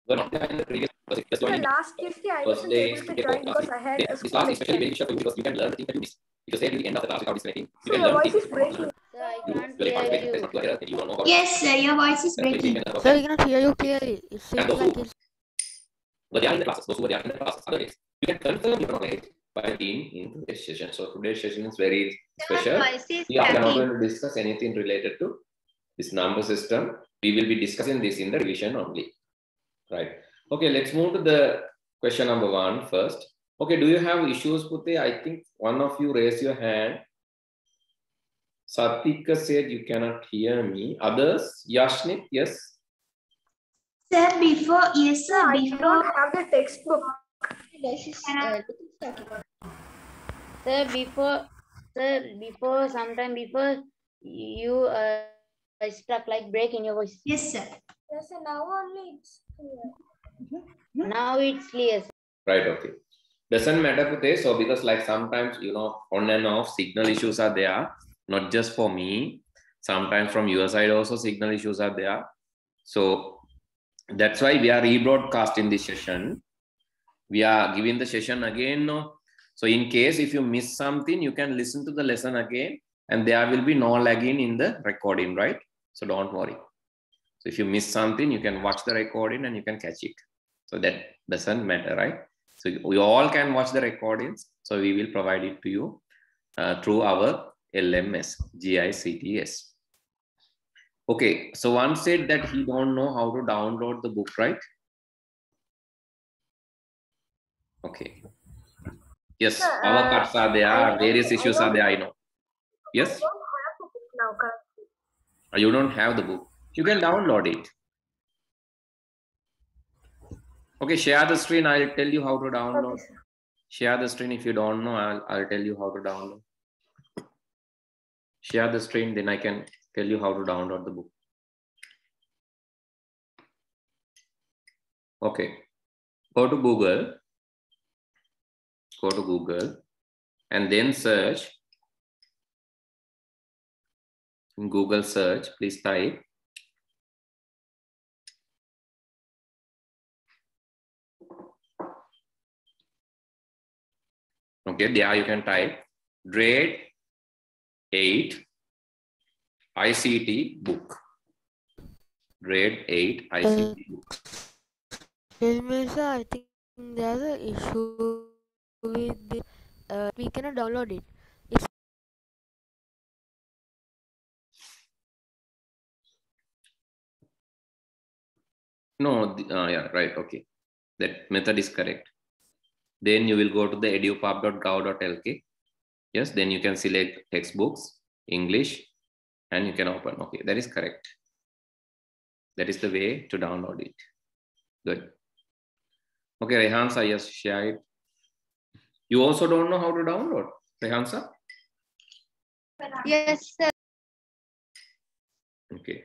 were not there in the previous The last Tuesday I wasn't able to join because I had a this school class is especially lecture. beneficial for you because you can learn the things that you miss. Because say at the end of the class without disconnecting, you So can your learn voice things is breaking. Sir, I you can't will hear participate. you. That's not clear. You don't know about Yes, sir, your voice is breaking. Sir, we cannot hear you clearly. It seems those like who it's... were there in the classes, those who were there in the classes, other days, you can confirm your knowledge by being in today's session. So today's session is very special. voice is We are not cracking. going to discuss anything related to this number system. We will be discussing this in the revision only. Right. Okay, let's move to the question number 1 first. Okay, do you have issues, Putte? I think one of you raised your hand. Satika said you cannot hear me. Others? Yashnik, yes? Sir, before, yes, sir, I before. don't have the textbook. Sir, sometime before you struck like break in your voice. Yes, sir. Yes, sir, now only it's clear. Now it's clear. Right, okay. Doesn't matter, Putte. So because like sometimes, you know, on and off signal issues are there, not just for me. Sometimes from your side also signal issues are there. So that's why we are rebroadcasting this session. We are giving the session again. No? So in case if you miss something, you can listen to the lesson again and there will be no lagging in the recording, right? So don't worry. So if you miss something, you can watch the recording and you can catch it. So that doesn't matter, right? So we all can watch the recordings. So we will provide it to you through our LMS, GICTS. Okay, so one said that he don't know how to download the book, right? Okay. Yes, our cuts are there, various issues are there, I know. Yes? I don't have the book now currently. You don't have the book. You can download it. Okay, share the screen. I'll tell you how to download. Okay, Share the screen. If you don't know, I'll tell you how to download. Share the screen, then I can tell you how to download the book. Okay, go to Google. Go to Google and then search. In Google search, please type okay, there you can type grade 8 ICT book. Grade 8 ICT book. Excuse me, sir, I think there's an issue with the... we cannot download it. It's... No, yeah, right, okay. That method is correct. Then you will go to the edupub.gov.lk. Yes, then you can select textbooks, English, and you can open. Okay, that is correct. That is the way to download it. Good. Okay, Rehansa, yes, share it. You also don't know how to download, Rehansa? Yes, sir. Okay.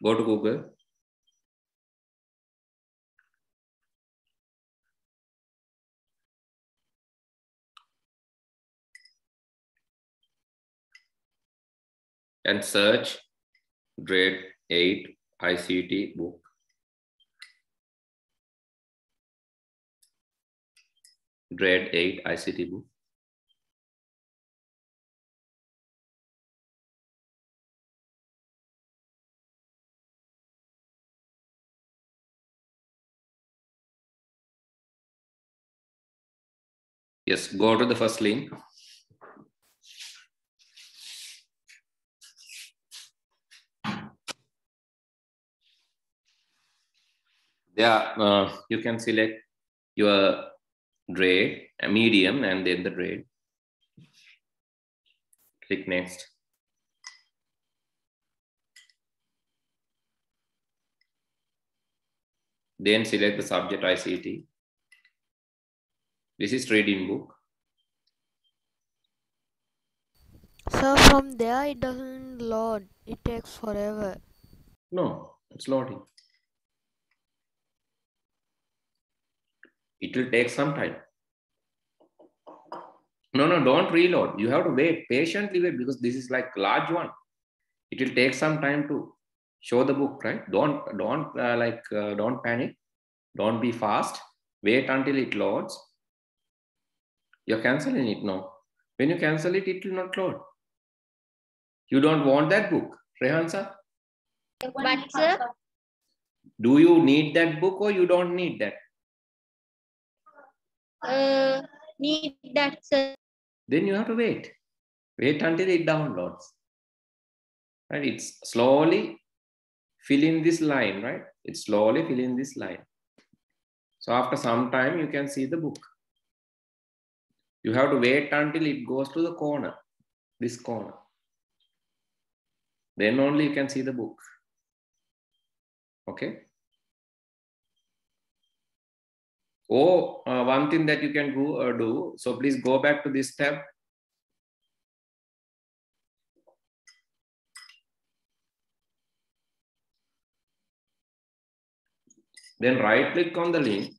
Go to Google. And search grade 8 ICT book. Grade 8 ICT book. Yes, go to the first link. There, you can select your grade, a medium, and then the grade. Click next. Then select the subject ICT. This is reading book. So from there it doesn't load. It takes forever. No, it's loading. It will take some time. No, don't reload. You have to wait, patiently wait, because this is like large one. It will take some time to Show the book, right? Don't panic. Don't be fast. Wait until it loads. You're canceling it now. When you cancel it, it will not load. You don't want that book, Rehansa? But sir, Do you need that book or you don't need that? need that sir. Then you have to wait. Wait until it downloads. Right? It's slowly filling this line, right? It's slowly filling this line. So after some time, you can see the book. You have to wait until it goes to the corner, this corner. Then only you can see the book. Okay. Or one thing that you can do, so please go back to this tab. Then right click on the link.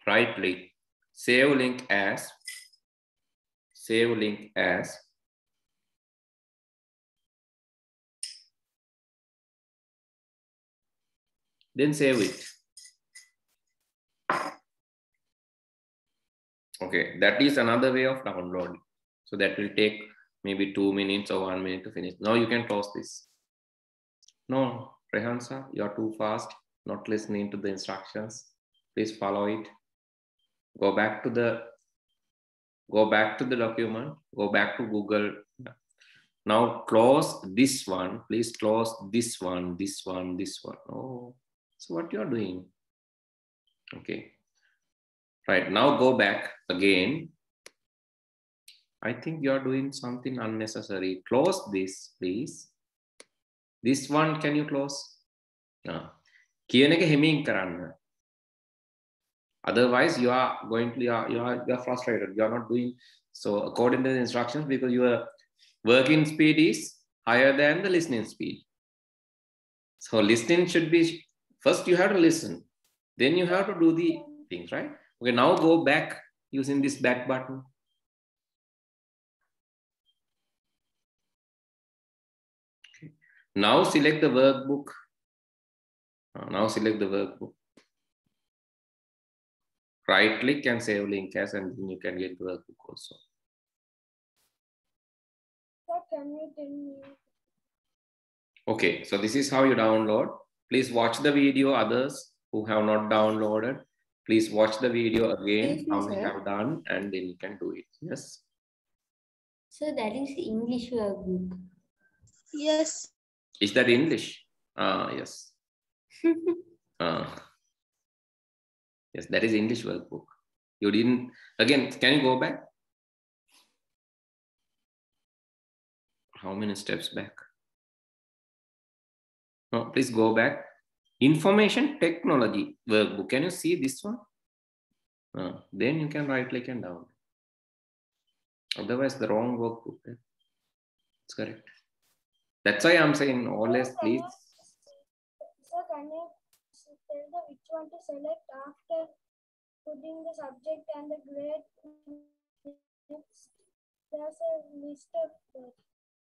Right click, save link as, save link as. Then save it. Okay, that is another way of downloading. So that will take maybe 2 minutes or 1 minute to finish. Now you can close this. No, Rehansa, you're too fast, not listening to the instructions. Please follow it. Go back to the document, go back to Google. Now close this one. Please close this one, this one, this one. Oh, so what you're doing? Okay. Right, now go back again. I think you're doing something unnecessary. Close this, please. This one, can you close? No. කියන එක හිමින් කරන්න. Otherwise, you are frustrated. You are not doing so according to the instructions because your working speed is higher than the listening speed. So listening should be, first you have to listen. Then you have to do the things, right? Okay, now go back using this back button. Okay. Now select the workbook. Now select the workbook. Right click and save link as, and then you can get the workbook also. Sir, can you tell me? Okay, so this is how you download. Please watch the video, others who have not downloaded. Please watch the video again, how we have done, and then you can do it. Yes? So that is English workbook. Yes. Is that English? Yes. Yes, that is English workbook. You didn't, again, can you go back? How many steps back? No, please go back. Information technology workbook. Can you see this one? Then you can right click and download. Otherwise, the wrong workbook. It's correct. That's why I'm saying always please. Sir, can you tell the which one to select after putting the subject and the grade? There's a list of that.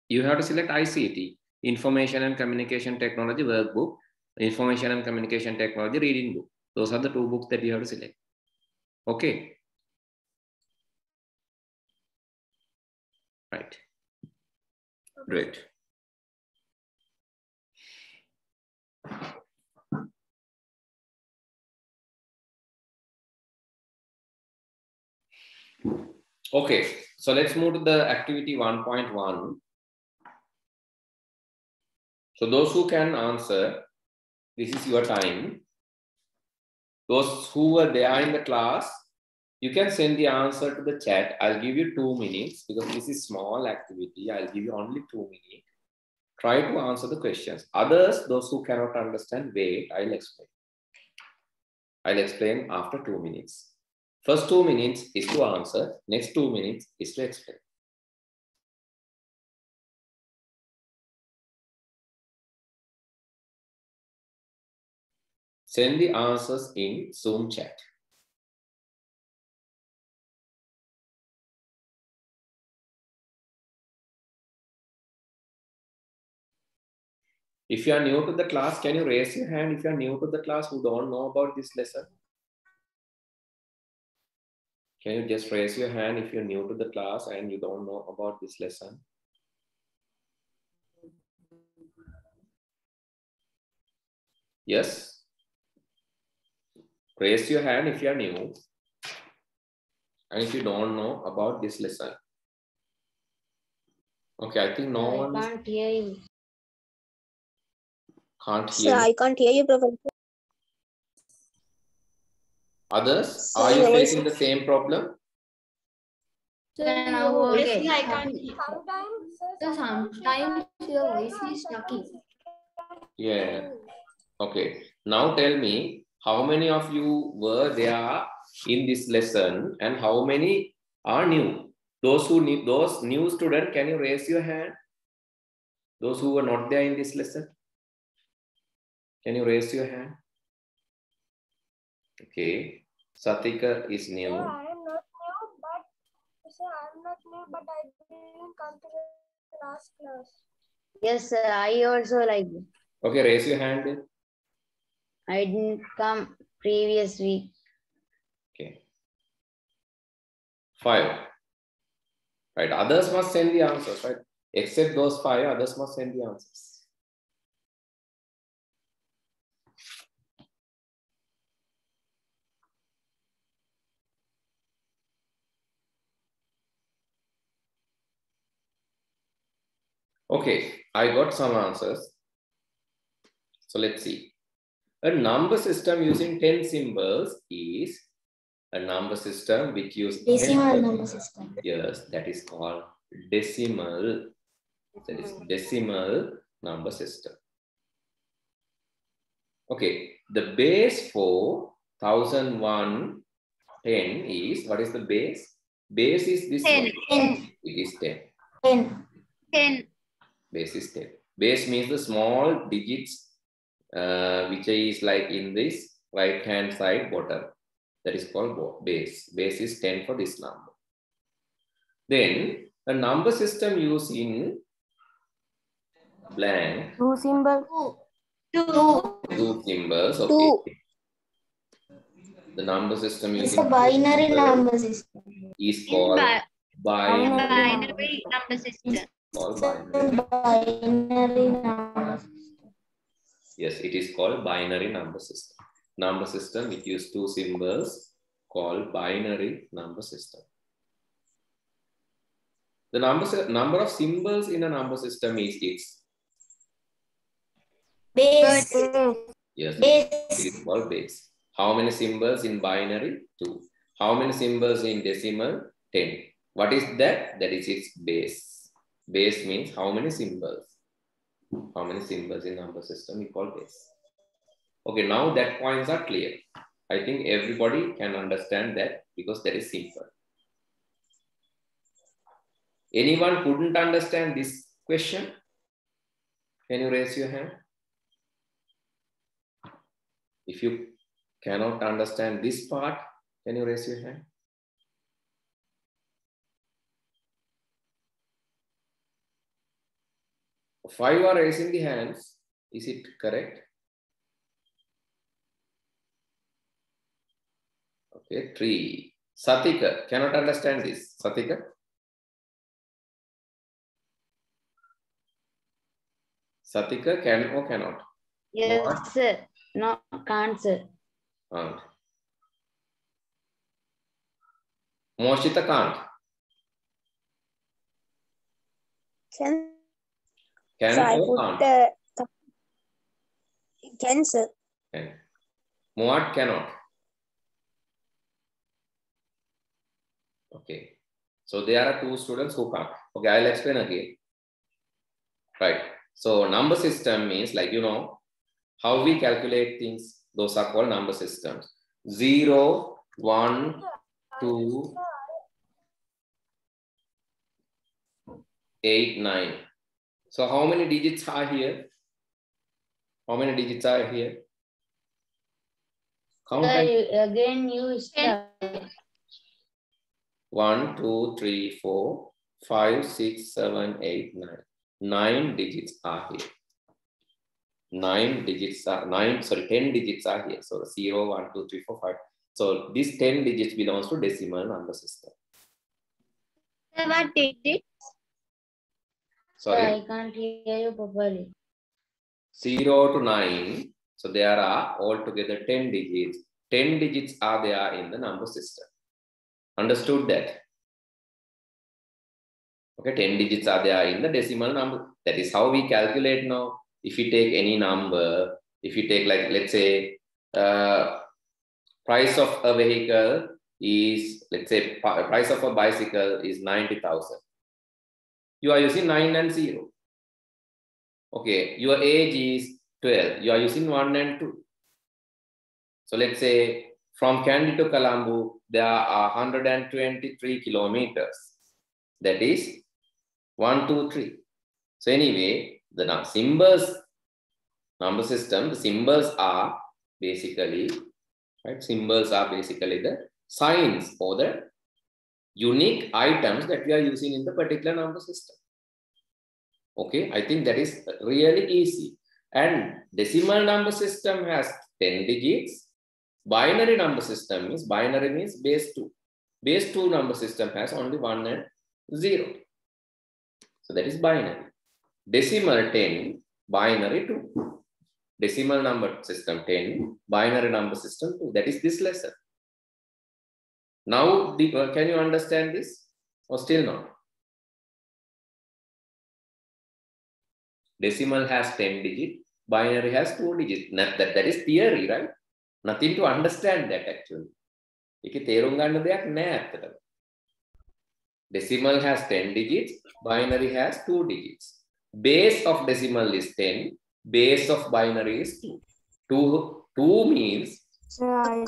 You have to select ICT, Information and Communication Technology workbook, Information and Communication Technology reading book. Those are the two books that you have to select. Okay. Right. Great. Okay, so let's move to the activity 1.1. So those who can answer, this is your time. Those who were there in the class, you can send the answer to the chat. I'll give you 2 minutes because this is small activity. I'll give you only 2 minutes. Try to answer the questions. Others, those who cannot understand, wait, I'll explain. I'll explain after 2 minutes. First 2 minutes is to answer. Next 2 minutes is to explain. Send the answers in Zoom chat. If you are new to the class, can you raise your hand if you are new to the class who don't know about this lesson? Can you just raise your hand if you're new to the class and you don't know about this lesson? Yes? Raise your hand if you are new and if you don't know about this lesson. Okay, I think no one I can't hear you. can't Sir, hear me. I can't hear you, Professor. Others, Sir, are you your voice facing the same problem? Sir, now Yes, okay. I can't hear. Sometimes your voice is talking. Yeah. Okay. Now tell me, how many of you were there in this lesson and how many are new? Those new students, can you raise your hand? Those who were not there in this lesson, can you raise your hand? Okay. Satika is new. Sir, I am not new, but I didn't come to the last class. Yes, sir, I also like it. Okay, raise your hand then. I didn't come previous week. Okay. 5. Right. Others must send the answers, right? Except those 5, others must send the answers. Okay, I got some answers. So let's see. A number system using 10 symbols is a number system which uses Decimal number system. Yes, that is called decimal. That is decimal number system. Okay, the base for 1001 10 is, what is the base? Base is this 10. one. 10. It is 10. 10. 10. Base is 10. Base means the small digits which is like in this right hand side bottom. That is called base. Base is 10 for this number. Then a number system used in blank. 2 symbol. 2 symbols. Okay. 2. The number system It's using a binary 2 symbols number system. is called binary. Number system. Called It's a binary. binary number system. Yes, it is called binary number system. Number system which use 2 symbols called binary number system. The number of symbols in a number system is its Base. yes, Base. it is called base. How many symbols in binary? 2. How many symbols in decimal? 10. What is that? That is its base. Base means how many symbols? How many symbols in number system we call base. Okay, now that points are clear. I think everybody can understand that because that is simple. Anyone couldn't understand this question? Can you raise your hand? If you cannot understand this part, can you raise your hand? Five are raising the hands. Is it correct? Okay, 3. Satika, cannot understand this. Satika? Satika, can or cannot? Yes, What? sir. No, can't, sir. Can't. Moshita can't. Can So I or put can't? can, sir. Can. Moat cannot. Okay. So there are 2 students who can't. Okay, I'll explain again. Right. So number system means, like, you know, how we calculate things. Those are called number systems. 0, 1, 2, 8, 9. So how many digits are here? How many digits are here? Count. Sir, again you start. 1, 2, 3, 4, 5, 6, 7, 8, 9. 9 digits are here. 10 digits are here. So 0, 1, 2, 3, 4, 5. So this 10 digits belongs to decimal number system. What digit? Sorry. I can't hear you properly. 0 to 9. So there are altogether 10 digits. 10 digits are there in the number system. Understood that? Okay, 10 digits are there in the decimal number. That is how we calculate now. If you take any number, if you take like, let's say, price of a vehicle is, let's say, price of a bicycle is 90,000. You are using 9 and 0. Okay, your age is 12. You are using 1 and 2. So let's say from Kandy to Colombo, there are 123 kilometers. That is 1, 2, 3. So anyway, the symbols, number system, the symbols are basically, right? Symbols are basically the signs or the unique items that we are using in the particular number system. Okay, I think that is really easy. And decimal number system has 10 digits. Binary number system means base 2. Base 2 number system has only 1 and 0. So that is binary. Decimal 10, binary 2. Decimal number system 10, binary number system 2. That is this lesson. Now, can you understand this or still not? Decimal has 10 digits, binary has 2 digits. That is theory, right? Nothing to understand that actually. Decimal has 10 digits, binary has 2 digits. Base of decimal is 10, base of binary is 2. 2 means... Sir, I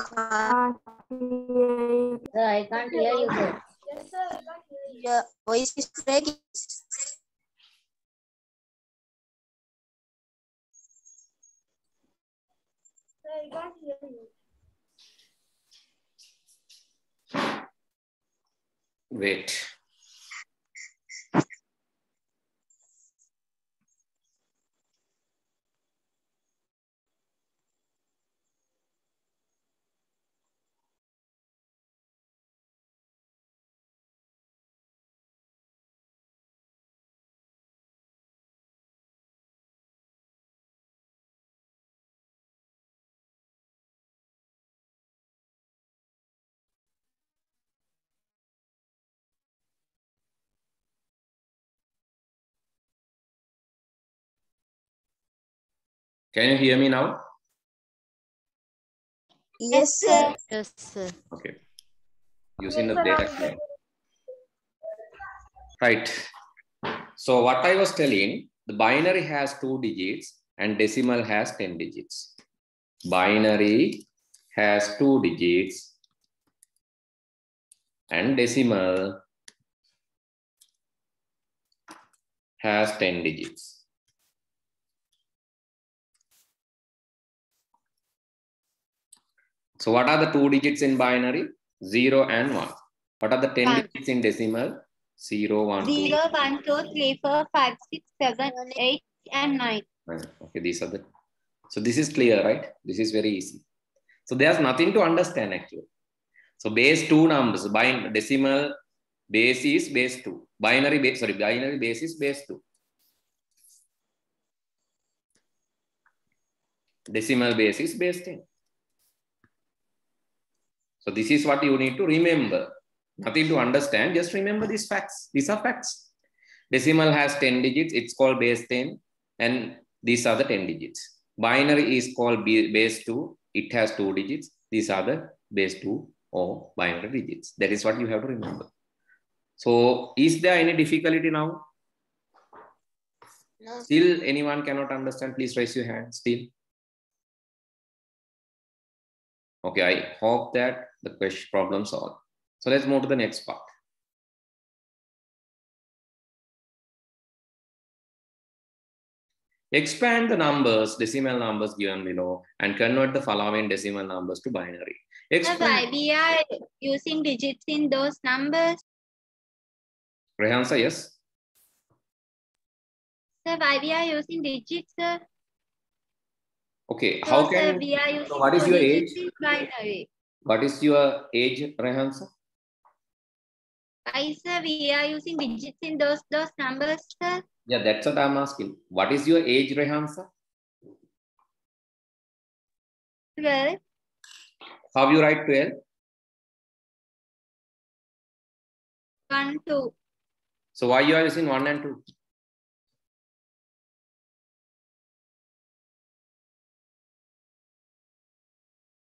can't hear you, sir. Yes, sir. I can't hear you. Your voice is breaking. Sir, I can't hear you. Wait. Can you hear me now? Yes, sir. Yes, sir. Okay. Using Yes, the sir, data now clear. Right. So what I was telling, the binary has 2 digits and decimal has 10 digits. Binary has 2 digits and decimal has 10 digits. So what are the 2 digits in binary? 0 and 1. What are the 10 digits in decimal? 0, 1, 2. 0, 1, 2, 3, 4, 5, 6, 7, 8, and 9. Okay, these are the... So this is clear, right? This is very easy. So there's nothing to understand actually. So base 2 numbers, decimal base is base 2. Binary base is base 2. Decimal base is base 10. So this is what you need to remember. Nothing to understand, just remember these facts. These are facts. Decimal has 10 digits, it's called base 10, and these are the 10 digits. Binary is called base 2, it has 2 digits. These are the base 2 or binary digits. That is what you have to remember. So is there any difficulty now? No. Still anyone cannot understand, please raise your hand still. Okay, I hope that the question problem solved. So let's move to the next part. Expand the numbers, decimal numbers given below, and convert the following decimal numbers to binary. Sir, why we are using digits in those numbers? Rehansa, yes? Sir, why we are using digits, sir? Okay, So, how sir, can, we are so using what is for your age? digits in binary. What is your age, Rehan sir? Why, sir, we are using digits in those numbers, sir? Yeah, that's what I'm asking. What is your age, Rehan sir? 12. How you write 12? 1, 2. So why you are using 1 and 2?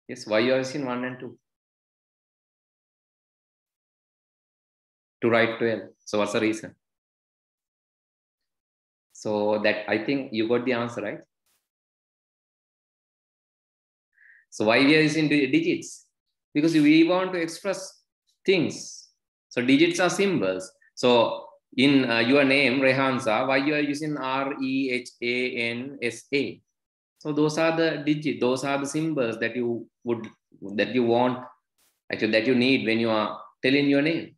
Yes, why you are using 1 and 2? To write 12. So what's the reason? So that, I think you got the answer, right? So why we are using digits? Because we want to express things. So digits are symbols. So in your name, Rehansa, why you are using REHANSA? So those are the digits, those are the symbols that you want, actually that you need when you are telling your name.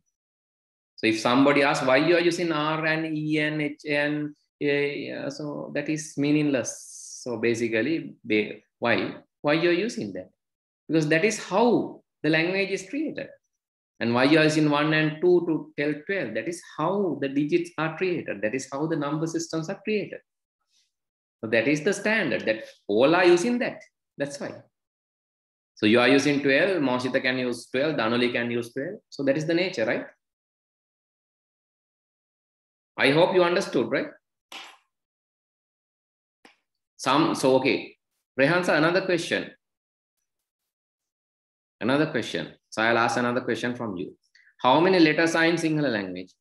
So if somebody asks why you are using R and E and H and so that is meaningless. So basically, why you are using that? Because that is how the language is created. And why you are using 1 and 2 to tell 12? That is how the digits are created. That is how the number systems are created. So that is the standard that all are using that. That's why. So you are using 12, Moshita can use 12, Danuli can use 12. So that is the nature, right? I hope you understood, right? So okay. Rehansa, another question. Another question. So I'll ask another question from you. How many letters are in Sinhala language?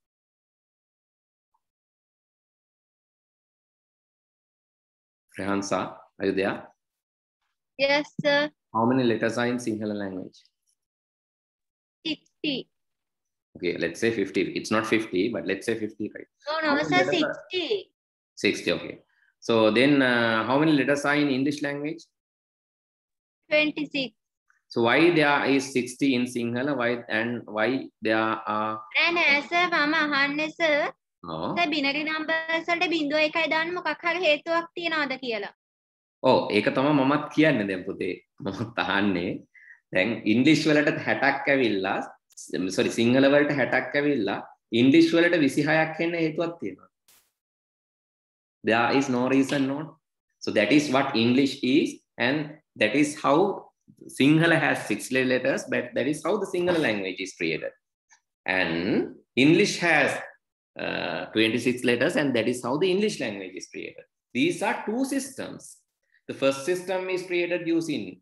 Rehansa, are you there? Yes, sir. How many letters are in Sinhala language? 60. Okay, let's say 50. It's not 50, but let's say 50, right? No, sir, 60. 60, okay. So then how many letters are in English language? 26. So why there is 60 in Sinhala? Why there are? And sir, mama අහන්නේ sir. Oh. sir binary numbers වලට 0.1 දාන්න මොකක් හරි හේතුවක් තියනවද කියලා. ඒක තමයි මමත් කියන්නේ දැන් පුතේ. මමත් අහන්නේ. දැන් ඉංග්‍රීසි වලට 60ක් ඇවිල්ලා සිංහල වලට 60ක් ඇවිල්ලා ඉංග්‍රීසි වලට 26ක් එන්න හේතුවක් තියෙනවා. There is no reason not. So that is what English is, and that is how Sinhala has 6 letters, but that is how the Sinhala language is created. And English has 26 letters, and that is how the English language is created. These are two systems. The first system is created using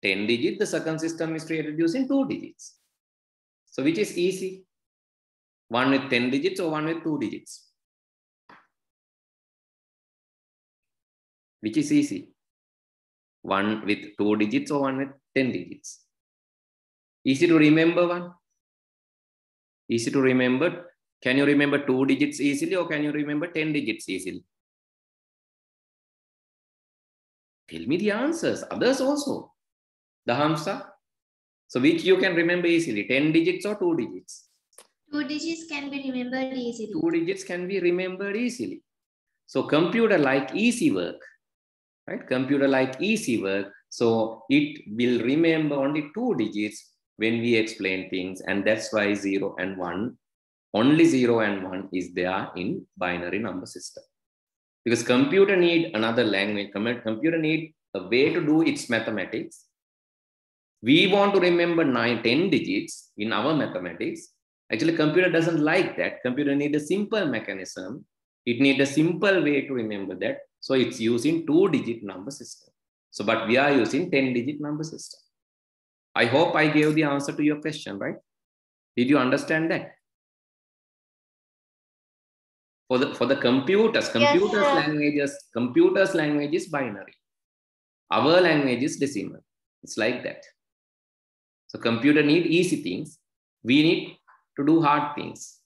10 digits. The second system is created using 2 digits. So which is easy? One with 10 digits or one with 2 digits? Which is easy? One with 2 digits or one with 10 digits? Easy to remember one? Easy to remember. Can you remember 2 digits easily, or can you remember 10 digits easily? Tell me the answers. Others also. The Hamsa. So which you can remember easily? 10 digits or 2 digits? 2 digits can be remembered easily. 2 digits can be remembered easily. So computer like easy work. Right? Computer like easy work. So it will remember only 2 digits when we explain things. And that's why 0 and 1. Only 0 and 1 is there in binary number system. Because computer need another language. Computer need a way to do its mathematics. We want to remember 10 digits in our mathematics. Actually, computer doesn't like that. Computer need a simple mechanism. It needs a simple way to remember that. So it's using 2-digit number system. So, but we are using 10-digit number system. I hope I gave the answer to your question, right? Did you understand that? For the computers language is binary. Our language is decimal. It's like that. So computer need easy things. We need to do hard things.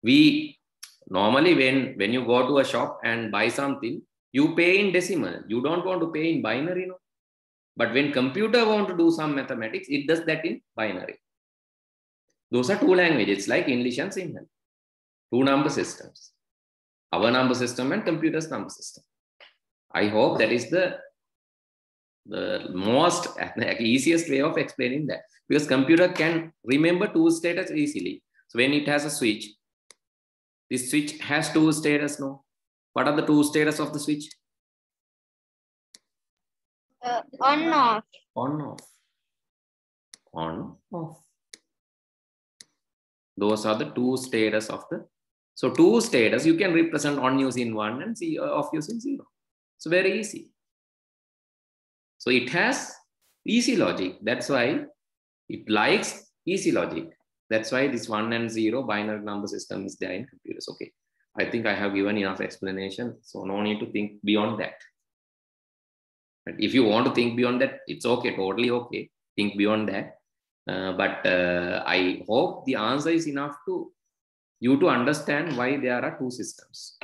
We normally when you go to a shop and buy something, you pay in decimal. You don't want to pay in binary, no? But when computer want to do some mathematics, it does that in binary. Those are 2 languages like English and Sinhala. 2 number systems. Our number system and computer's number system. I hope that is the The easiest way of explaining that, because computer can remember two status easily. So when it has a switch, this switch has two status. No, what are the two status of the switch? On off. On off. On off. Those are the two status of the. So two status you can represent on using 1 and off using 0. So very easy. So it has easy logic. That's why it likes easy logic. That's why this 1 and 0 binary number system is there in computers. Okay. I think I have given enough explanation. So no need to think beyond that. But if you want to think beyond that, it's okay. Totally okay. Think beyond that. But I hope the answer is enough to you to understand why there are two systems.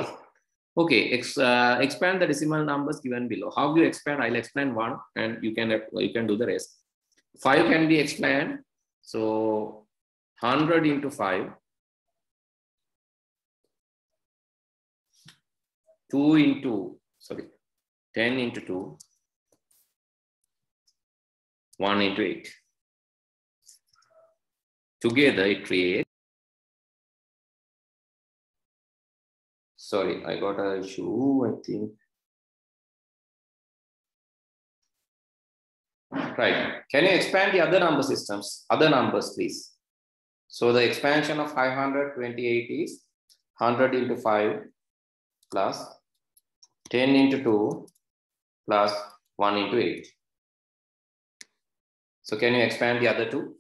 Okay, expand the decimal numbers given below. How do you expand? I'll explain one, and you can do the rest. 5 can be expanded. So 100 into 5. 2 into 10 into 2. 1 into 8. Together it creates. Sorry, I got an issue, I think. Right. Can you expand the other number systems? Other numbers, please. So the expansion of 528 is 100 into 5 plus 10 into 2 plus 1 into 8. So can you expand the other two?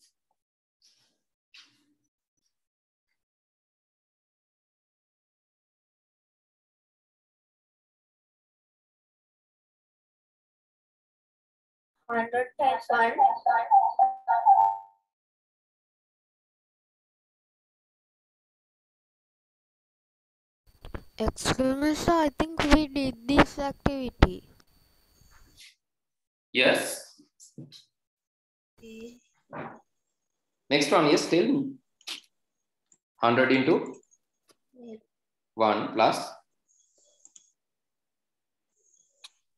Excuse me, sir. I think we did this activity. Yes. Next one, yes, tell me. 100 into 1 plus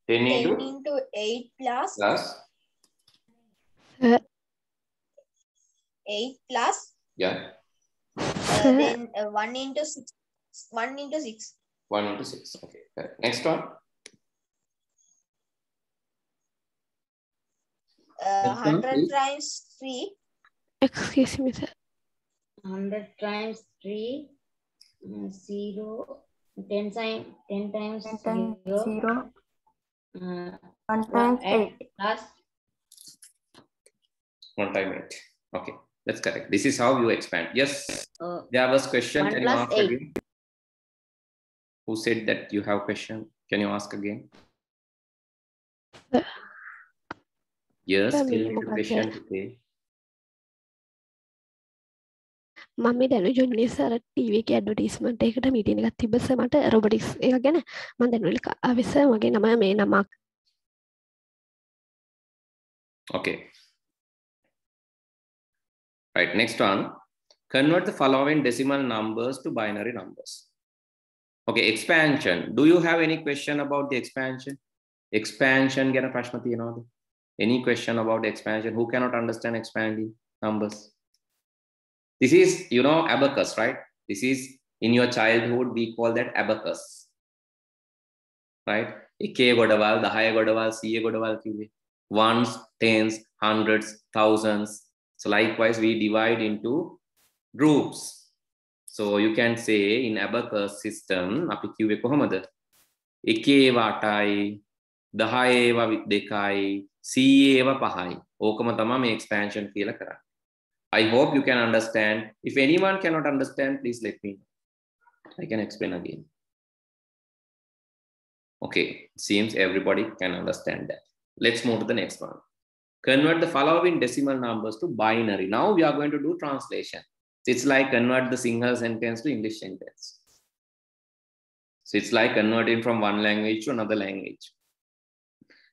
10 into 8 plus 8 plus yeah. Then 1 into 6. 1 into 6. 1 into 6. Okay. Correct. Next one. 100 times 3. Excuse me, sir. 100 times 3, 0, 10 times 0, 1 times 8. Plus 1 time 8. Okay, that's correct. This is how you expand. Yes, Oh, there was question. 1 Can you plus ask 8. again? Who said that you have question? Can you ask again? Yes, tell me the question today. මම මේ දැනුයි ජොන්නේ sir TV එකේ advertisement එකකට meeting එකක් තිබ්බ sir මට robotics එක ගැන මම දැනුයි ආවේ සර් මගේ නම මේ නමක්. Okay. Right, next one. Convert the following decimal numbers to binary numbers. Okay, expansion. Do you have any question about the expansion? Expansion ගැන ප්‍රශ්න තියෙනවද? Any question about the expansion? Who cannot understand expanding numbers? This is, abacus, right? This is in your childhood, we call that abacus, right? එකේ ගොඩවල් 10 ගොඩවල් 100 ගොඩවල් කිව්වේ. Ones, tens, hundreds, thousands. So likewise, we divide into groups. So you can say in abacus system, අපි කිව්වේ කොහොමද? එකේ ඒවා 8යි, 10 ඒවා 2යි, 100 ඒවා 5යි. ඕකම තමයි මේ expansion කියලා කරන්නේ. I hope you can understand. If anyone cannot understand, please let me know. I can explain again. Okay, seems everybody can understand that. Let's move to the next one. Convert the following decimal numbers to binary. Now we are going to do translation. It's like convert the single sentence to English sentence. So it's like converting from one language to another language.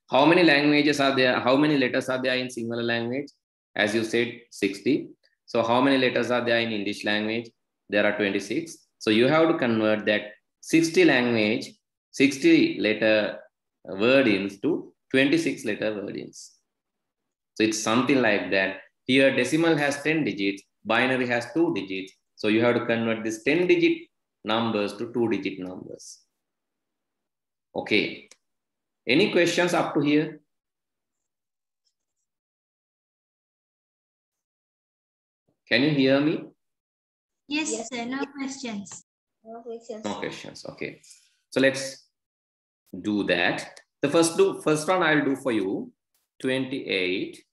How many languages are there? How many letters are there in singular language? As you said, 60. So how many letters are there in English language? There are 26. So you have to convert that 60 language, 60 letter word into 26 letter wordings. So it's something like that. Here decimal has 10 digits, binary has 2 digits. So you have to convert this 10-digit numbers to 2-digit numbers. Okay. Any questions up to here? Can you hear me? Yes, sir. No questions. No questions. No questions. Okay. So let's do that. The first one I'll do for you, 28.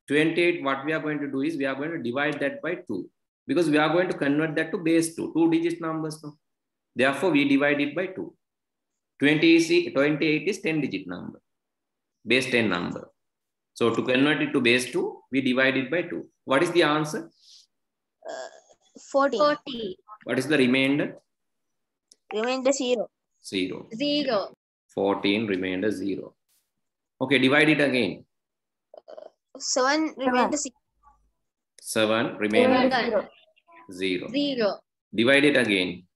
28, what we are going to do is we are going to divide that by 2 because we are going to convert that to base 2, 2-digit numbers. No? Therefore, we divide it by 2. 28 is 10-digit number, base 10 number. So to convert it to base 2, we divide it by 2. What is the answer? 40. 40. What is the remainder? Remainder 0. 0. 0. 14, remainder 0. Okay, divide it again. 7 remainder 6. 7, remainder 0. 0. 0. Divide it again.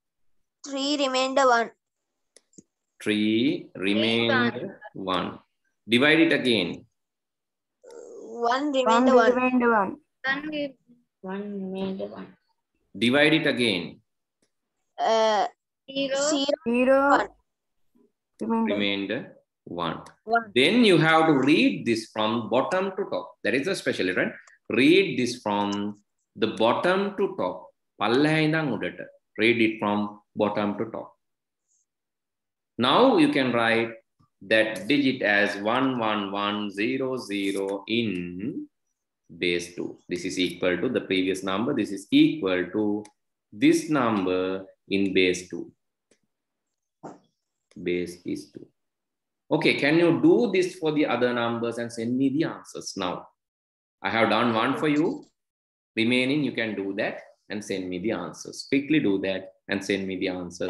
3 remainder 1. 3, remainder 1. Divide it again. 1 remainder 1. 1 remainder 1. Divide it again. 0 0 Remainder 1. 1. Then you have to read this from bottom to top. That is the special, right? Read this from the bottom to top. Read it from bottom to top. Now you can write that digit as 11100 in base 2. This is equal to the previous number. This is equal to this number in base 2. Base is 2. Okay, can you do this for the other numbers and send me the answers now? I have done one for you. Remaining, you can do that and send me the answers. Quickly do that and send me the answers.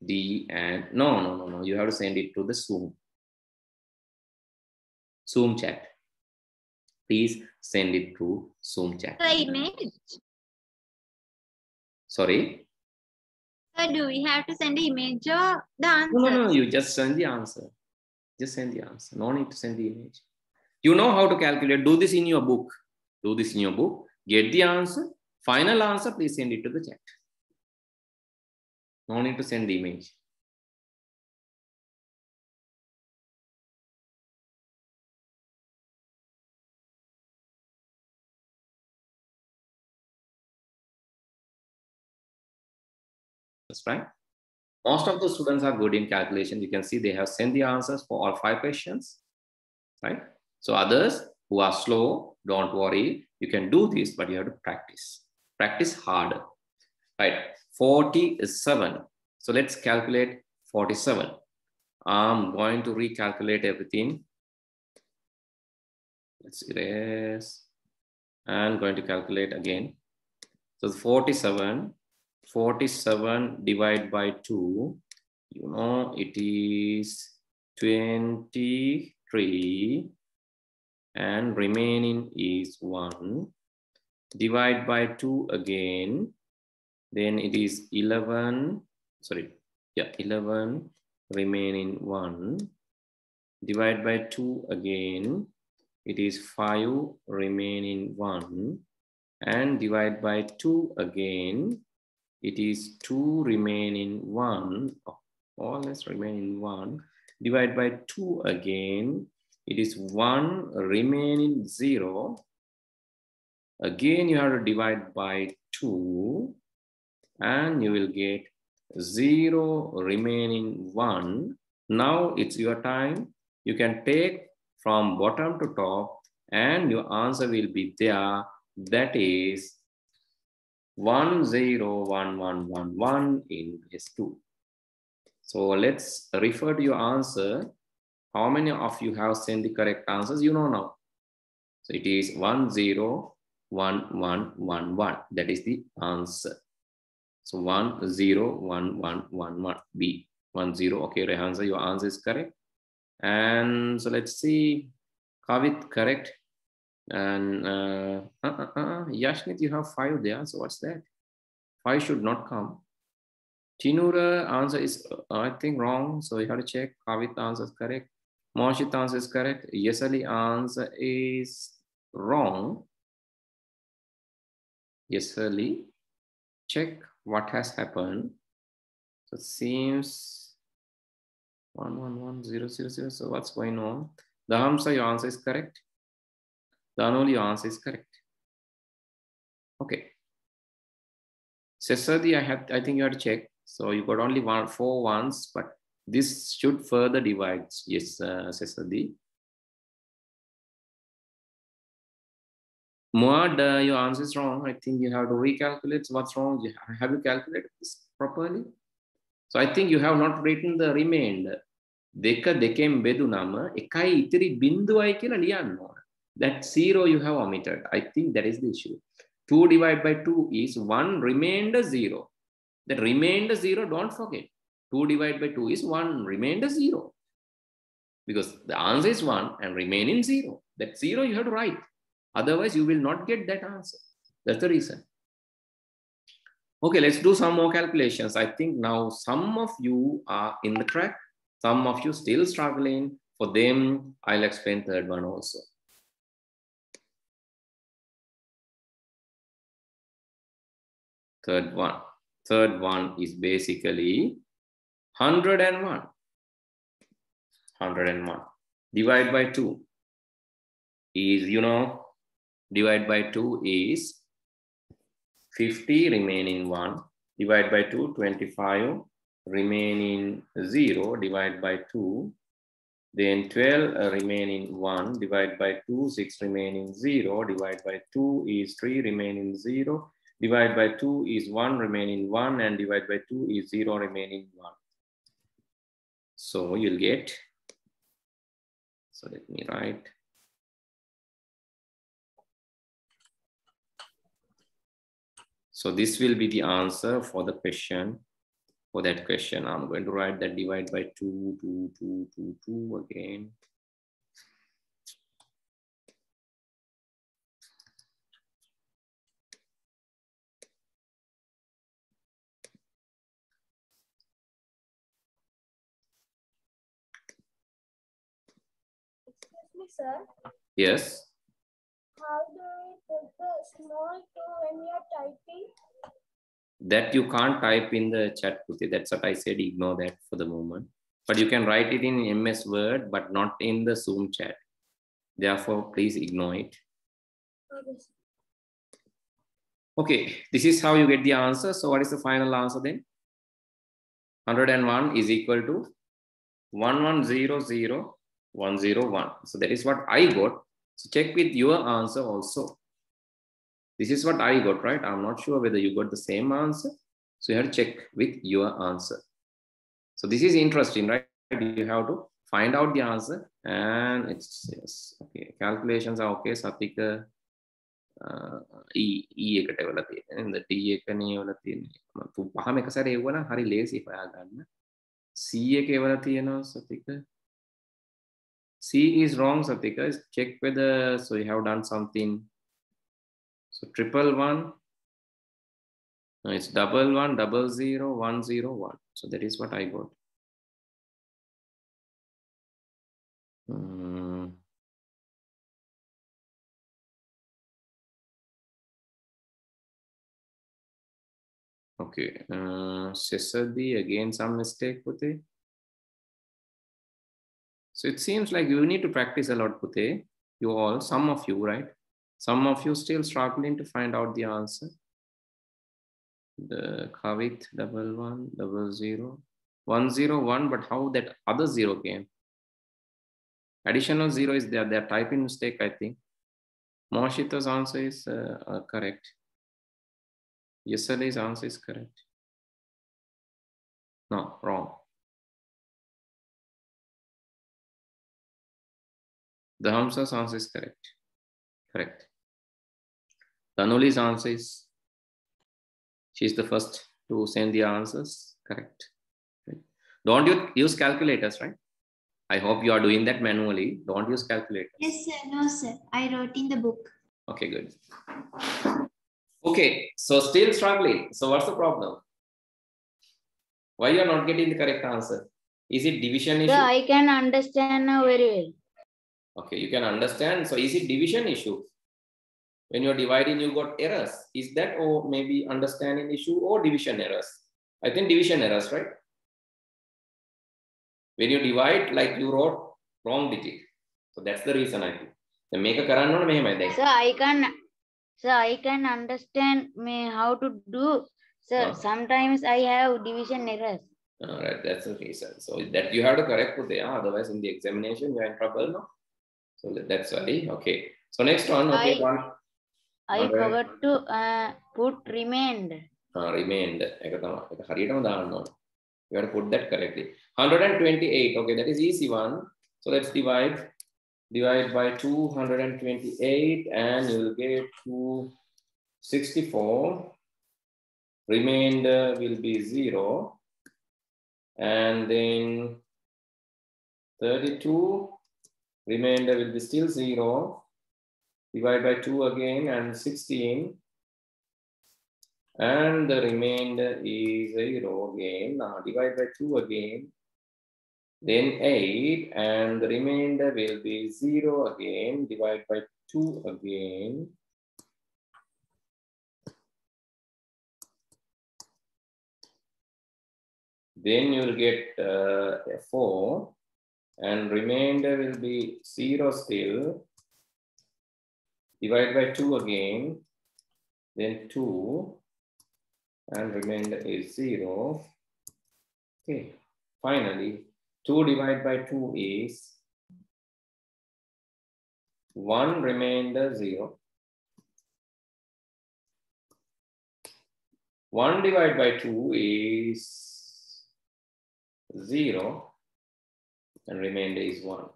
D and no. You have to send it to the Zoom chat. Please send it to Zoom chat. The image. Sorry? So do we have to send the image or the answer? No. You just send the answer. Just send the answer. No need to send the image. You know how to calculate. Do this in your book. Do this in your book. Get the answer. Final answer, please send it to the chat. No need to send the image. That's right. Most of the students are good in calculation. You can see they have sent the answers for all 5 questions, right? So others who are slow, don't worry. You can do this, but you have to practice. Practice harder, right? 47. So let's calculate 47. I'm going to recalculate everything. Let's erase. I'm going to calculate again. So 47 divided by 2, you know, it is 23 and remaining is 1. Divide by 2 again, then it is 11, 11 remaining 1. Divide by 2 again, it is 5 remaining 1. And divide by 2 again, it is 2 remaining 1, all less remaining 1. Divide by 2 again, it is 1 remaining 0. Again, you have to divide by 2 and you will get 0 remaining 1. Now it's your time. You can take from bottom to top and your answer will be there. That is 101111 in base 2. So let's refer to your answer. How many of you have sent the correct answers? You know now. So it is 101111. That is the answer. So 101111 B. 10. Okay, Rehansa, your answer is correct. And so let's see. Kavit, correct. And Yashnit, you have 5 there. So what's that? 5 should not come. Chinura answer is, I think, wrong. So you have to check. Kavit answer is correct. Moshit answer is correct. Yesali answer is wrong. Yesali, check what has happened. So it seems 111000. So what's going on? Dahamsa, your answer is correct. Danoli, your answer is correct. Okay. Sesadi, I think you had to check. So you got only 4 ones, but this should further divide. Yes, Sesadi. Muad, your answer is wrong. I think you have to recalculate. What's wrong? Have you calculated this properly? So I think you have not written the remainder. දෙකෙන් බෙදුනම එකයි ඉතිරි බිඳුවයි කියලා ලියන්න ඕන. That 0 you have omitted. I think that is the issue. 2 divided by 2 is 1 remainder 0. That remainder 0, don't forget. 2 divided by 2 is 1 remainder 0. Because the answer is 1 and remaining 0. That 0 you have to write. Otherwise, you will not get that answer. That's the reason. Okay, let's do some more calculations. I think now some of you are in the track. Some of you still struggling. For them, I'll explain third one also. Third one is basically 101. 101. Divide by 2 is, divide by 2 is 50 remaining 1. Divide by 2, 25 remaining 0. Divide by 2. Then 12 remaining 1. Divide by 2, 6 remaining 0. Divide by 2 is 3 remaining 0. Divide by 2 is 1 remaining 1. And divide by 2 is 0 remaining 1. So you'll get, so let me write. So this will be the answer for the question. For that question, I'm going to write that divide by 2, 2, 2, 2, 2 again. Excuse me, sir. Yes. How do we put the small 2 when we are typing? That you can't type in the chat, Puti. That's what I said. Ignore that for the moment. But you can write it in MS Word, but not in the Zoom chat. Therefore, please ignore it. Okay, this is how you get the answer. So what is the final answer then? 101 is equal to 1100101. So that is what I got. So check with your answer also. This is what I got, right? I'm not sure whether you got the same answer. So you have to check with your answer. So this is interesting, right? You have to find out the answer and it's, yes, okay. Calculations are okay. Satika, E එකට වෙලා තියෙනවා. නේද? T එකනේ වෙලා තියෙන්නේ. මම පහම එක සැරේ එවුවා හරි ලේසි හොයා ගන්න. C එකේ වෙලා තියෙනවා සතික. C is wrong, Satika. Check whether, so you have done something. So 111. No, it's 1100101. So that is what I got. Okay. Sesadi, again some mistake, Pute. So it seems like you need to practice a lot, Pute. You all, some of you, right? Some of you still struggling to find out the answer. The Kavit 1100 101, but how that other 0 came? Additional 0 is there. They're typing mistake, I think. Moshita's answer is correct. Yesali's answer is correct. No, wrong. The Hamsa's answer is correct. Correct. Tanuli's answer is, she's the first to send the answers. Correct. Right. Don't you use calculators, right? I hope you are doing that manually. Don't use calculators. Yes, sir. No, sir. I wrote in the book. Okay, good. Okay, so still struggling. So what's the problem? Why you are not getting the correct answer? Is it division Sir, issue? I can understand now very well. Okay, you can understand. So is it division issue? When you're dividing, you got errors. Is that or maybe understanding issue or division errors? I think division errors, right? When you divide, like you wrote wrong digit. So that's the reason I think. The make a current Sir, I can understand how to do. Sir, sometimes I have division errors. All right, that's the reason. So that you have to correct it there. Otherwise, in the examination, you're in trouble, no? So that's why. Okay. So next one. Okay, I forgot to put remained. Remained. You have to put that correctly. 128. Okay, that is easy one. So let's divide. Divide by 228 and you will get 264. Remainder will be 0. And then 32. Remainder will be still 0. Divide by 2 again and 16. And the remainder is 0 again. Now divide by 2 again. Then 8 and the remainder will be 0 again. Divide by 2 again. Then you will get 4 and remainder will be 0 still. Divide by 2 again. Then 2 and remainder is 0. Okay, finally 2 divided by 2 is 1, remainder 0. 1 divided by 2 is 0 and remainder is 1.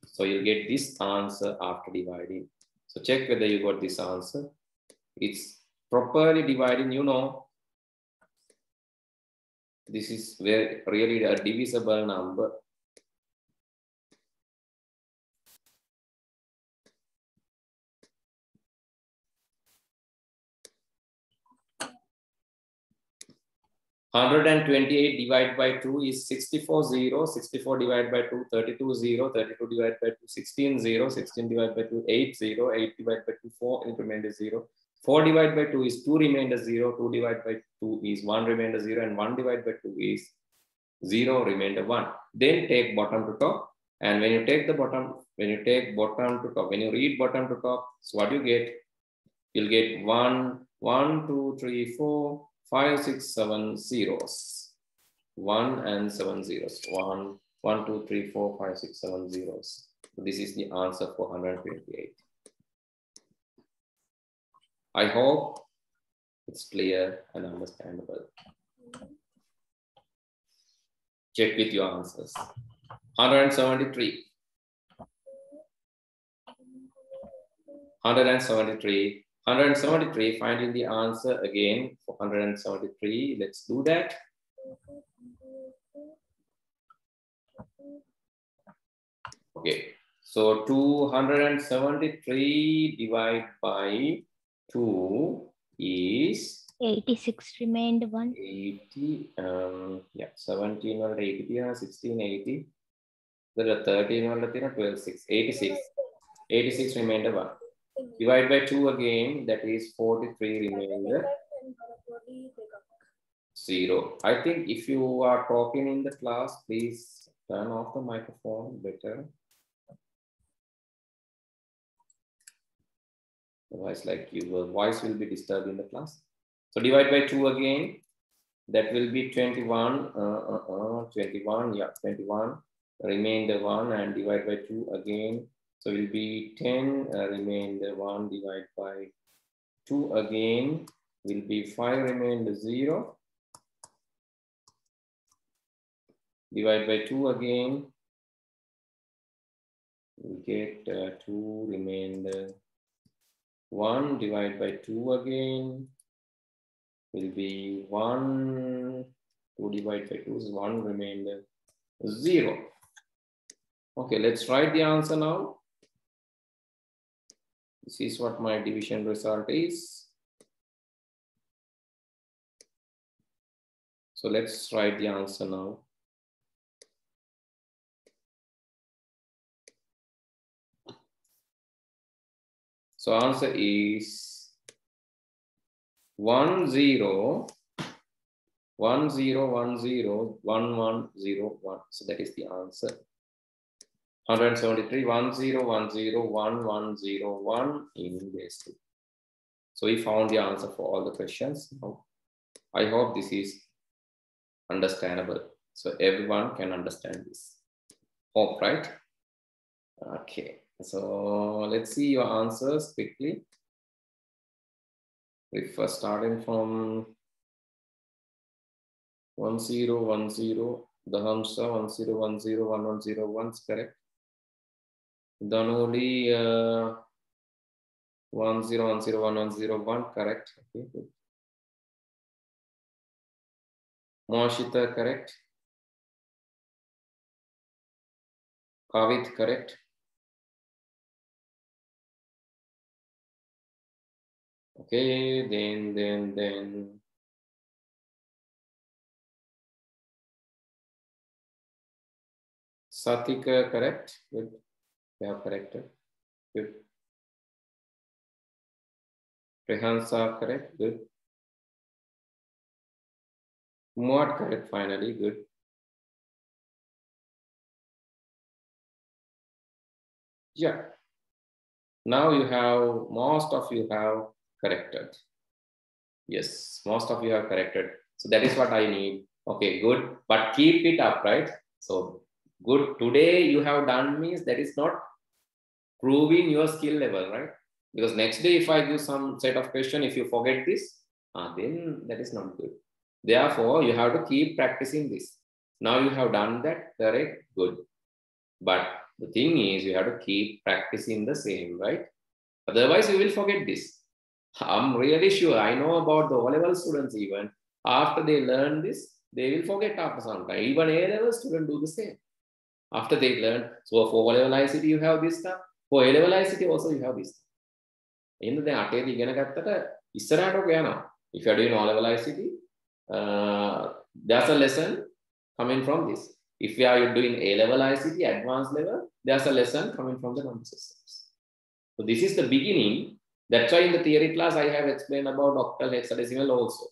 So you'll get this answer after dividing. So check whether you got this answer. It's properly dividing, you know. This is where really a divisible number. $128 divided by 2 is 64 0. 64 divided by 2, 32 0. 32 divided by 2, 16 0. 16 divided by 2, 8 0. 8 divided by 2, 4, and remainder 0. 4 divided by 2 is 2, remainder 0. 2 divided by 2 is 1, remainder 0. And 1 divided by 2 is 0, remainder 1. Then take bottom to top. And when you take the bottom, when you take bottom to top, when you read bottom to top, so what you get? You'll get 1, 1, 2, 3, 4, 5, 6, 7 zeros. 1 and 7 zeros. 1, 1, 2, 3, 4, 5, 6, 7 zeros. So this is the answer for 128. I hope it's clear and understandable. Check with your answers. 173. 173. 173, finding the answer again for 173. Let's do that. Okay, so 273 divided by 2 is 86 remained 1. 80, yeah, 17 or 80, 16, 80. There are 13 or 12, 6, 86. 86 remainder 1. Divide by 2 again, that is 43 remainder 0. I think if you are talking in the class, please turn off the microphone better. Otherwise, like your voice will be disturbed in the class. So divide by 2 again, that will be 21, 21, yeah, 21, remainder 1 and divide by 2 again. So it will be 10, remainder 1 divided by 2 again, will be 5 remainder 0. Divide by 2 again, we get 2 remainder 1 divided by 2 again, will be 1, 2 divided by 2 is 1 remainder 0. Okay, let's write the answer now. This is what my division result is. So let's write the answer now. So answer is 10 10 10 1101. So that is the answer. 173 10 10 1101 in base 2. So we found the answer for all the questions. Now, I hope this is understandable. So everyone can understand this. Hope, right? Okay. So let's see your answers quickly. We first starting from 1010, the Hamsa 1010 1101 is correct. Danoli 1010 1101 correct. Okay, good. Moshita correct. Kavit correct. Okay, then Satika correct. Good. You have corrected. Good. Rehansa correct. Good. Muad correct finally. Good. Yeah. Now you have, most of you have corrected. Yes, most of you have corrected. So that is what I need. Okay, good. But keep it up, right? So good. Today you have done means that is not proving your skill level, right? Because next day if I give some set of question, if you forget this, then that is not good. Therefore, you have to keep practicing this. Now you have done that, correct? Good. But the thing is, you have to keep practicing the same, right? Otherwise, you will forget this. I'm really sure. I know about the O-level students even. After they learn this, they will forget after some time. Even A-level students do the same. After they learn, so for O-level ICT, you have this stuff. For A-level ICT also, you have this stuff. In the if you're doing O-level ICT, there's a lesson coming from this. If you are doing A-level ICT, advanced level, there's a lesson coming from the number systems. So this is the beginning. That's why in the theory class, I have explained about octal hexadecimal also.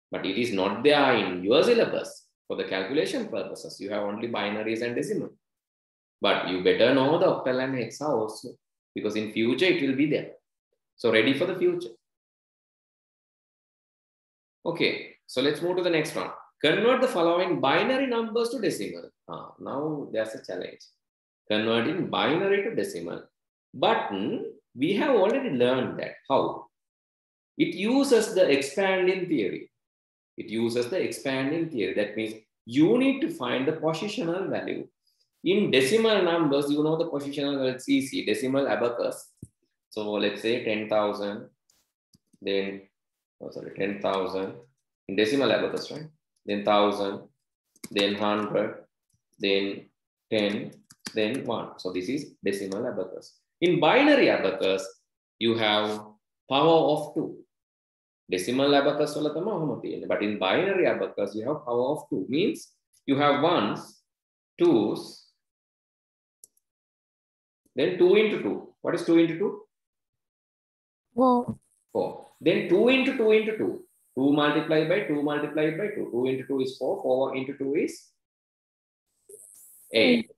But it is not there in your syllabus. For the calculation purposes, you have only binaries and decimal. But you better know the octal and hexa also, because in future it will be there. So ready for the future. Okay, so let's move to the next one. Convert the following binary numbers to decimal. Now there's a challenge. Converting binary to decimal. But we have already learned that. How? It uses the expanding theory. It uses the expanding theory. That means you need to find the positional value. In decimal numbers, you know the positional value, it's easy. Decimal abacus. So let's say 10,000, then, 10,000 in decimal abacus, right? Then 1,000, then 100, then 10, then 1. So this is decimal abacus. In binary abacus, you have power of 2. Decimal abacus, but in binary abacus, you have power of 2. Means you have 1s, 2s, then 2 into 2. What is 2 into 2? 4. 4. Then 2 into 2 into 2. 2 multiplied by 2 multiplied by 2. 2 into 2 is 4. 4 into 2 is 8.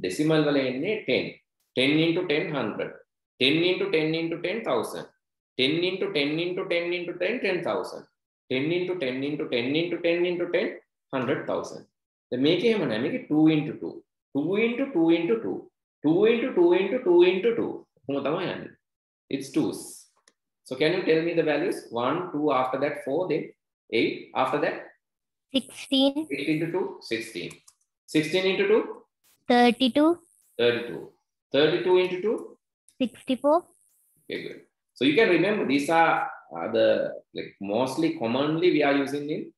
Decimal value 10. 10 into 10, 100. 10 into 10 into 10, 1,000. 10 into 10 into 10 into 10, 10,000. 10 into 10 into 10 into 10 into 10, 100,000. Then make it 2 into 2. 2 into 2 into 2. 2 into 2 into 2 into 2. It's 2s. So can you tell me the values? 1, 2, after that 4, then 8, after that 16. 8 into 2, 16. 16 into 2, 32. 32. 32 into 2, 64. okay, good. So you can remember these are the mostly commonly we are using in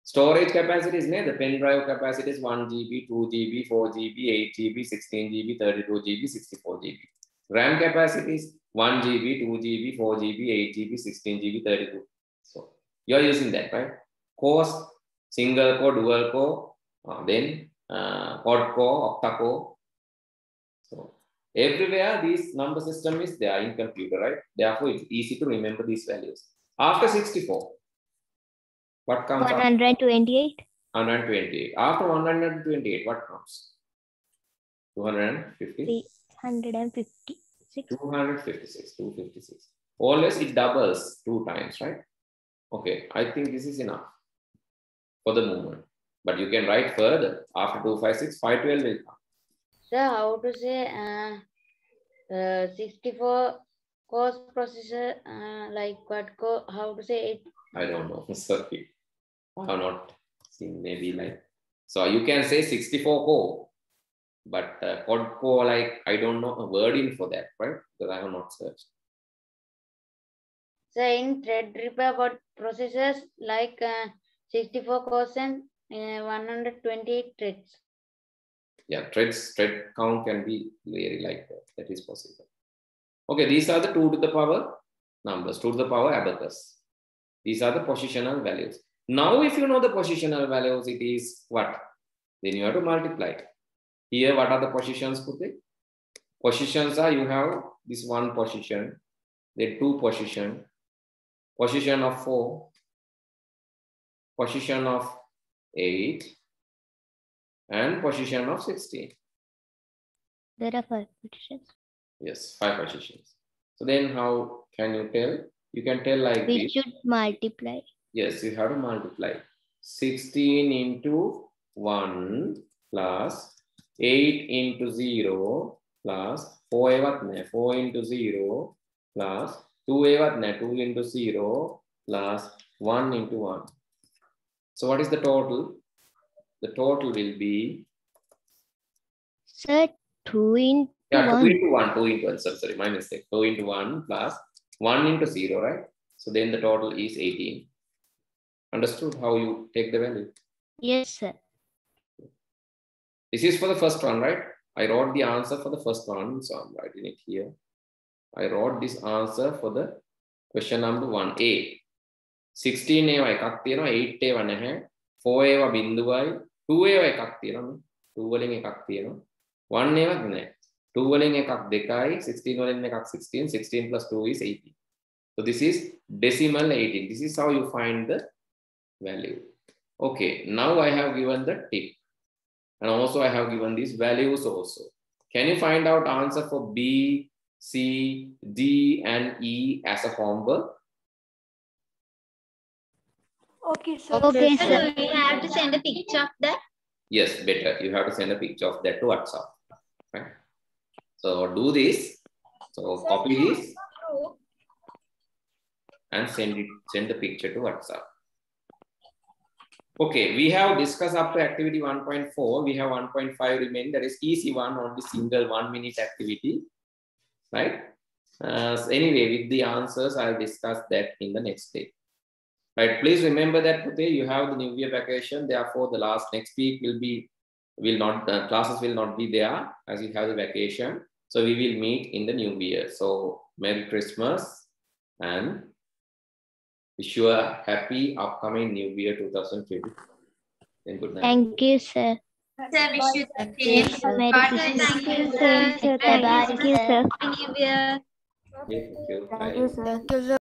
storage capacities. The pen drive capacity is 1 GB, 2 GB, 4 GB, 8 GB, 16 GB, 32 GB, 64 GB. RAM capacity is 1 GB, 2 GB, 4 GB, 8 GB, 16 GB, 32. So you are using that, right? Cores, single core, dual core, then quad core, octa core. So Everywhere this number system is there in computer, right? Therefore, it's easy to remember these values. After 64, what comes? 128. 128. After 128, what comes? 250. 356. 256. Always it doubles 2 times, right? Okay, I think this is enough for the moment. But you can write further. After 256, 512 will come. Sir, how to say 64 cores processor, like what how to say it? I don't know. Sorry. I have not seen, maybe like. So you can say 64 core. But quad core, like, I don't know a wording for that, right? Because I have not searched. So in Threadripper processors, like 64 cores and 128 threads. Yeah, thread count can be very like that. That is possible. Okay, these are the 2 to the power numbers, 2 to the power abacus. These are the positional values. Now, if you know the positional values, it is what? Then you have to multiply. Here, what are the positions, Puti? Positions are, you have this 1 position, then 2 position, position of 4, position of 8, and position of 16. There are 5 positions. Yes, 5 positions. So then how can you tell? You can tell like We this. should multiply. Yes, you have to multiply. 16 into 1 plus 8 into 0 plus 4 into 0 plus 2 into 0 plus 1 into 1. So what is the total? The total will be... Sir, 2 into 1. 2 into 1, 2 into 1, sorry, my mistake. 2 into 1 plus 1 into 0, right? So then the total is 18. Understood how you take the value? Yes, sir. This is for the first one, right? I wrote the answer for the first one, so I'm writing it here. I wrote this answer for the question number 1A. 16 ඒවා එකක් තියෙනවා, 8 ඒවා නැහැ, 4 ඒවා බිඳුවයි, 2 ඒවා එකක් තියෙනවා, 2 වලින් එකක් තියෙනවා, 1 ඒවා නැහැ. 2 වලින් එකක් 2යි, 16 වලින් එකක් 16, 16 plus 2 is 18. So this is decimal 18. This is how you find the value. Okay, now I have given the tip. And also I have given these values also. Can you find out answer for B, C, D, and E as a homework? Okay, sir. Okay, So sir. we have to send a picture of that. Yes, better. You have to send a picture of that to WhatsApp. Right? So do this. So copy this and send the picture to WhatsApp. Okay, we have discussed up to activity 1.4. We have 1.5 remaining. That is easy one, only single 1 minute activity. Right? So anyway, with the answers, I'll discuss that in the next day. Right? Please remember that today you have the New Year vacation. Therefore, the next week classes will not be there as you have the vacation. So we will meet in the New Year. So Merry Christmas and wish you a happy upcoming New Year 2020. And good night. Thank you, sir. Sir, wish you the same. Merry Partner, Christmas. thank you, sir. Bye-bye, Thank you, sir. sir. Happy New Year. Thank you. Thank you, sir.